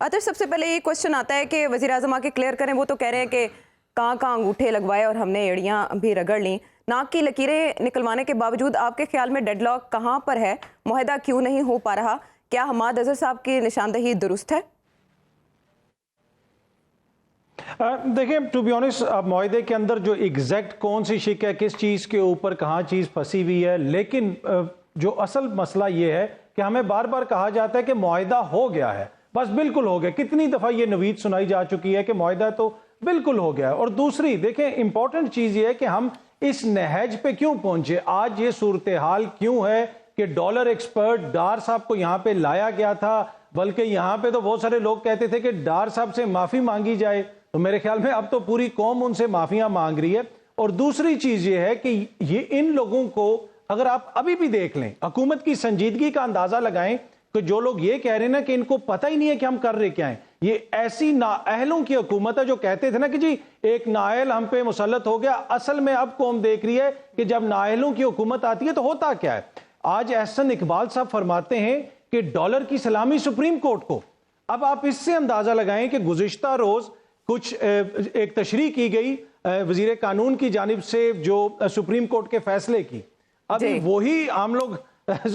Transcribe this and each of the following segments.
अतर सबसे पहले ये क्वेश्चन आता है कि वज़ीर आज़म आके क्लियर करें। वो तो कह रहे हैं कि कहाँ अंगूठे लगवाए और हमने एड़ियाँ भी रगड़ ली। नाक की लकीरें निकलवाने के बावजूद आपके ख्याल में डेडलॉक कहाँ पर है? मुआहदा क्यों नहीं हो पा रहा? क्या हमाद अज़हर साहब की निशानदही दुरुस्त है? देखिए, टू बी ऑनेस्ट, अब मुआहदे के अंदर जो एग्जैक्ट कौन सी शिक है, किस चीज़ के ऊपर कहाँ चीज़ फंसी हुई है, लेकिन जो असल मसला ये है कि हमें बार बार कहा जाता है कि मुआहदा हो गया है, बस बिल्कुल हो गया। कितनी दफ़ा ये नवीद सुनाई जा चुकी है कि मुआहदा तो बिल्कुल हो गया है। और दूसरी देखें, इंपॉर्टेंट चीज़ ये है कि हम इस नहज पे क्यों पहुंचे, आज ये सूरत हाल क्यों है कि डॉलर एक्सपर्ट डार साहब को यहाँ पे लाया गया था, बल्कि यहाँ पे तो बहुत सारे लोग कहते थे कि डार साहब से माफ़ी मांगी जाए। तो मेरे ख्याल में अब तो पूरी कौम उनसे माफियां मांग रही है। और दूसरी चीज ये है कि ये इन लोगों को अगर आप अभी भी देख लें, हुकूमत की संजीदगी का अंदाजा लगाएं कि जो लोग ये कह रहे हैं ना कि इनको पता ही नहीं है कि हम कर रहे क्या हैं, ये ऐसी नाअहलों की हुकूमत है जो कहते थे ना कि जी एक नाअहल हम पे मुसल्लत हो गया। असल में अब कौम देख रही है कि जब नाअहलों की हुकूमत आती है तो होता क्या है। आज एहसन इकबाल साहब फरमाते हैं कि डॉलर की सलामी सुप्रीम कोर्ट को। अब आप इससे अंदाजा लगाएं कि गुज़िश्ता रोज कुछ एक तशरीह की गई वजीर कानून की जानिब से जो सुप्रीम कोर्ट के फैसले की, अभी वही हम लोग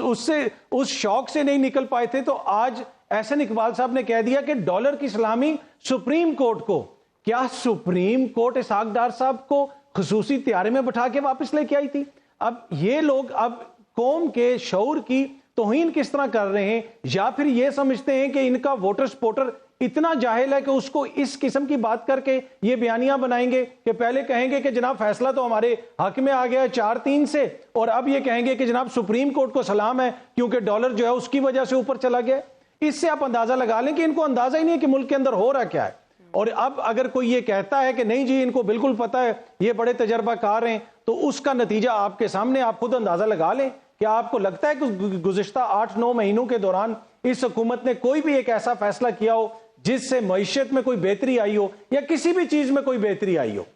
उससे उस शौक से नहीं निकल पाए थे, तो आज एहसन इकबाल साहब ने कह दिया कि डॉलर की सलामी सुप्रीम कोर्ट को। क्या सुप्रीम कोर्ट इसहाक डार साहब को खुसूसी त्यारे में बैठा के वापस लेके आई थी? अब ये लोग अब कौम के शऊर की तौहीन किस तरह कर रहे हैं, या फिर ये समझते हैं कि इनका वोटर सपोर्टर इतना जाहिल है कि उसको इस किस्म की बात करके ये बयानियां बनाएंगे कि पहले कहेंगे कि जनाब फैसला तो हमारे हक में आ गया है 4-3 से, और अब ये कहेंगे कि जनाब सुप्रीम कोर्ट को सलाम है क्योंकि डॉलर जो है उसकी वजह से ऊपर चला गया। इससे आप अंदाजा लगा लें कि इनको अंदाजा ही नहीं है कि मुल्क के अंदर हो रहा क्या है। और अब अगर कोई ये कहता है कि नहीं जी इनको बिल्कुल पता है, ये बड़े तजर्बाकार हैं, तो उसका नतीजा आपके सामने, आप खुद अंदाजा लगा लें। क्या आपको लगता है कि गुज़िश्ता 8-9 महीनों के दौरान इस हुकूमत ने कोई भी एक ऐसा फैसला किया हो जिससे मईशत में कोई बेहतरी आई हो या किसी भी चीज में कोई बेहतरी आई हो?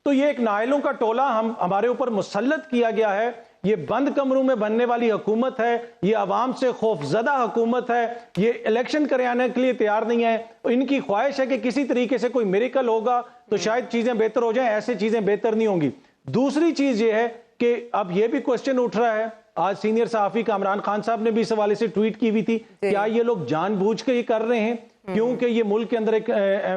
तो ये एक नायलों का टोला हमारे ऊपर मुसल्लत किया गया है। ये बंद कमरों में बनने वाली हुकूमत है, ये अवाम से खौफजदा हुकूमत है, ये इलेक्शन कराने के लिए तैयार नहीं है। इनकी ख्वाहिश है कि किसी तरीके से कोई मिरेकल होगा तो शायद चीजें बेहतर हो जाएं, ऐसे चीजें बेहतर नहीं होंगी। दूसरी चीज ये है कि अब ये भी क्वेश्चन उठ रहा है, आज सीनियर सहाफी कामरान खान साहब ने भी इस हवाले से ट्वीट की हुई थी, क्या ये लोग जानबूझ के ये कर रहे हैं क्योंकि ये मुल्क के अंदर एक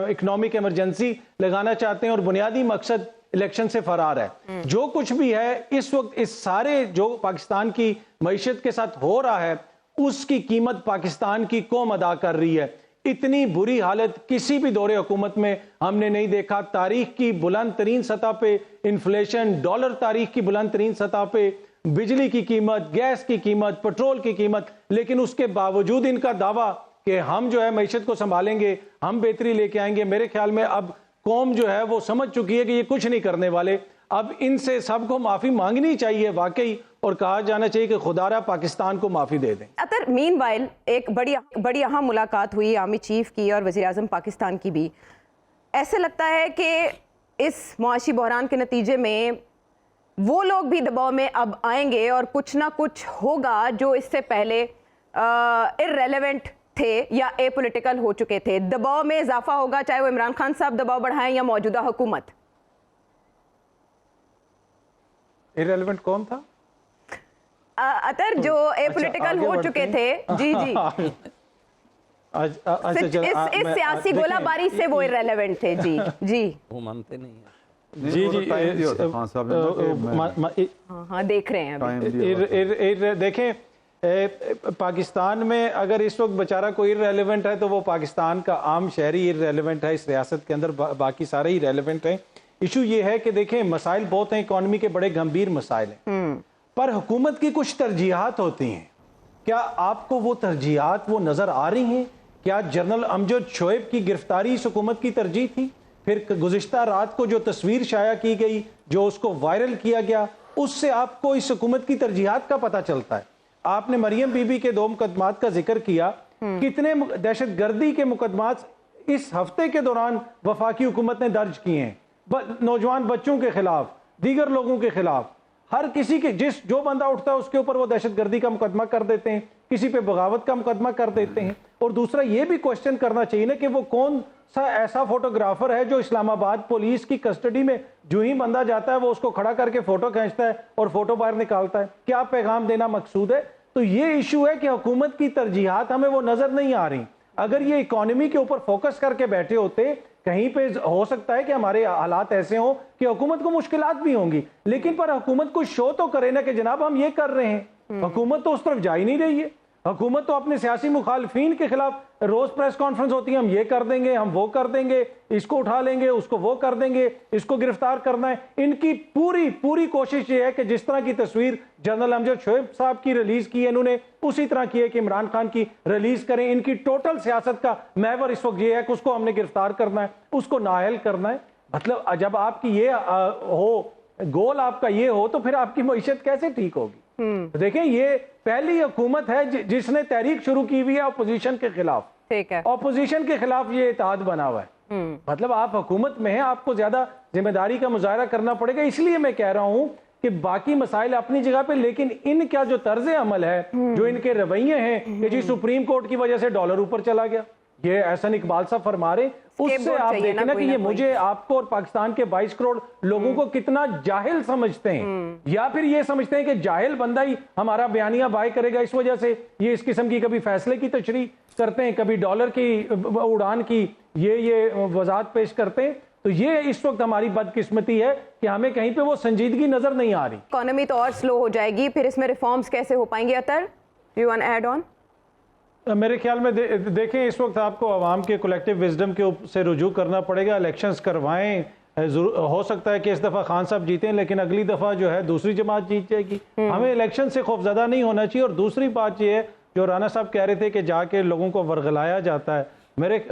इकोनॉमिक इमरजेंसी लगाना चाहते हैं और बुनियादी मकसद इलेक्शन से फरार है। जो कुछ भी है इस वक्त, इस सारे जो पाकिस्तान की मईशत के साथ हो रहा है, उसकी कीमत पाकिस्तान की कौम अदा कर रही है। इतनी बुरी हालत किसी भी दौरे हुकूमत में हमने नहीं देखा। तारीख की बुलंद तरीन सतह पे इन्फ्लेशन, डॉलर तारीख की बुलंद तरीन सतह पे, बिजली की कीमत, गैस की कीमत, पेट्रोल की कीमत, लेकिन उसके बावजूद इनका दावा कि हम जो है मईशत को संभालेंगे, हम बेहतरी लेके आएंगे। मेरे ख्याल में अब कौम जो है वो समझ चुकी है कि ये कुछ नहीं करने वाले। अब इनसे सबको माफी मांगनी चाहिए वाकई, और कहा जाना चाहिए कि खुदारा पाकिस्तान को माफी दे दें। अतर मीनवाइल एक बड़ी अहम मुलाकात हुई आर्मी चीफ की और वज़ीर आज़म पाकिस्तान की भी। ऐसे लगता है कि इस मुआशी बहरान के नतीजे में वो लोग भी दबाव में अब आएंगे और कुछ ना कुछ होगा जो इससे पहले इररेलेवेंट थे या एपॉलिटिकल हो चुके थे। दबाव में इजाफा होगा, चाहे वो इमरान खान साहब दबाव बढ़ाएं या मौजूदा हुकूमत। इररेलेवेंट कौन था? अतर जो एपॉलिटिकल हो चुके थे। जी जी इस सियासी गोलाबारी से वो इररेलेवेंट थे। जी जी वो मानते नहीं है। जी जी हाँ देख रहे हैं। देखें, पाकिस्तान में अगर इस वक्त बेचारा कोई इररेलेवेंट है तो वो पाकिस्तान का आम शहरी इररेलेवेंट है। इस रियासत के अंदर बाकी सारे ही रेलेवेंट हैं। इशू ये है कि देखें, मसाइल बहुत हैं, इकॉनमी के बड़े गंभीर मसाइल हैं, पर हुकूमत की कुछ तरजीहात होती हैं। क्या आपको वो तरजीहात वो नजर आ रही हैं? क्या जनरल अमजद शोएब की गिरफ्तारी इस हुकूमत की तरजीह थी? फिर गुज़िश्ता रात को जो तस्वीर शाया की गई, जो उसको वायरल किया गया, उससे आपको इस हुकूमत की तरजीहात का पता चलता है। आपने मरियम बीबी के 2 मुकदमात का जिक्र किया, कितने दहशत गर्दी के मुकदमात इस हफ्ते के दौरान वफाकी हुकूमत ने दर्ज किए हैं, नौजवान बच्चों के खिलाफ, दीगर लोगों के खिलाफ, हर किसी के जो बंदा उठता है उसके ऊपर वो दहशत गर्दी का मुकदमा कर देते हैं। किसी पे बगावत का मुकदमा कर देते हैं। और दूसरा ये भी क्वेश्चन करना चाहिए ना कि वो कौन सा ऐसा फोटोग्राफर है जो इस्लामाबाद पुलिस की कस्टडी में जो ही बंदा जाता है वो उसको खड़ा करके फोटो खींचता है और फोटो बाहर निकालता है, क्या पैगाम देना मकसूद है? तो ये इशू है कि हुकूमत की तरजीहात हमें वो नजर नहीं आ रही। अगर ये इकोनॉमी के ऊपर फोकस करके बैठे होते, कहीं पे हो सकता है कि हमारे हालात ऐसे हों कि हुकूमत को मुश्किलात भी होंगी, लेकिन पर हुकूमत को शो तो करे ना कि जनाब हम ये कर रहे हैं। हुकूमत तो उस तरफ जा ही नहीं रही है। हुकूमत तो अपने सियासी मुखालफीन के खिलाफ रोज प्रेस कॉन्फ्रेंस होती है, हम ये कर देंगे, हम वो कर देंगे, इसको उठा लेंगे, उसको वो कर देंगे, इसको गिरफ्तार करना है। इनकी पूरी कोशिश ये है कि जिस तरह की तस्वीर जनरल अमजद शोएब साहब की रिलीज की है इन्होंने, उसी तरह की है कि इमरान खान की रिलीज करें। इनकी टोटल सियासत का महवर इस वक्त ये है कि उसको हमने गिरफ्तार करना है, उसको नाअहल करना है। मतलब जब आपकी ये हो, गोल आपका ये हो, तो फिर आपकी मईशत कैसे ठीक होगी? देखें, ये पहली हुकूमत है जिसने तहरीक शुरू की हुई है अपोजिशन के खिलाफ। ठीक है, अपोजिशन के खिलाफ ये इत्तेहाद बना हुआ है। मतलब आप हुकूमत में हैं, आपको ज्यादा जिम्मेदारी का मुजाहरा करना पड़ेगा। इसलिए मैं कह रहा हूं कि बाकी मसाइल अपनी जगह पे, लेकिन इनका जो तर्ज अमल है, जो इनके रवैये हैं कि जी सुप्रीम कोर्ट की वजह से डॉलर ऊपर चला गया, ये एहसन इकबाल साहब फरमा रहे, उससे आप देखें ना कि ये मुझे, आपको और पाकिस्तान के 22 करोड़ लोगों को कितना जाहिल समझते हैं, या फिर ये समझते हैं कि जाहिल बंदा ही हमारा बयानिया बाय करेगा, इस वजह से ये इस किस्म की कभी फैसले की तशरीह करते हैं, कभी डॉलर की उड़ान की ये वजाहत पेश करते हैं। तो ये इस वक्त हमारी बदकिस्मती है कि हमें कहीं पे वो संजीदगी नजर नहीं आ रही। इकोनॉमी तो और स्लो हो जाएगी, फिर इसमें रिफॉर्म्स कैसे हो पाएंगे? अतर, यू वांट ऐड ऑन? मेरे ख्याल में देखें, इस वक्त आपको अवाम के कलेक्टिव विजडम के से रुजू करना पड़ेगा। इलेक्शंस करवाएं, हो सकता है कि इस दफ़ा खान साहब जीतें, लेकिन अगली दफ़ा जो है दूसरी जमात जीत जाएगी। हमें इलेक्शन से खौफजदा नहीं होना चाहिए। और दूसरी बात ये है, जो राना साहब कह रहे थे कि जाके लोगों को वर्गलाया जाता है,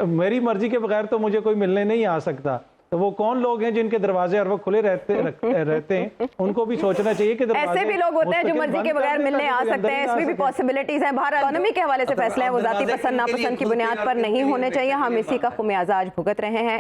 मेरी मर्जी के बगैर तो मुझे कोई मिलने नहीं आ सकता। तो वो कौन लोग हैं जिनके दरवाजे हर वक्त खुले रहते हैं? उनको भी सोचना चाहिए कि ऐसे भी लोग होते हैं जो मर्जी के बगैर मिलने आ सकते हैं, इसमें भी पॉसिबिलिटीज हैं। बाहर इकोनॉमी के हवाले से फैसला है, वो जाती पसंद नापसंद की बुनियाद पर नहीं होने चाहिए। हम इसी का खुमियाजा आज भुगत रहे हैं।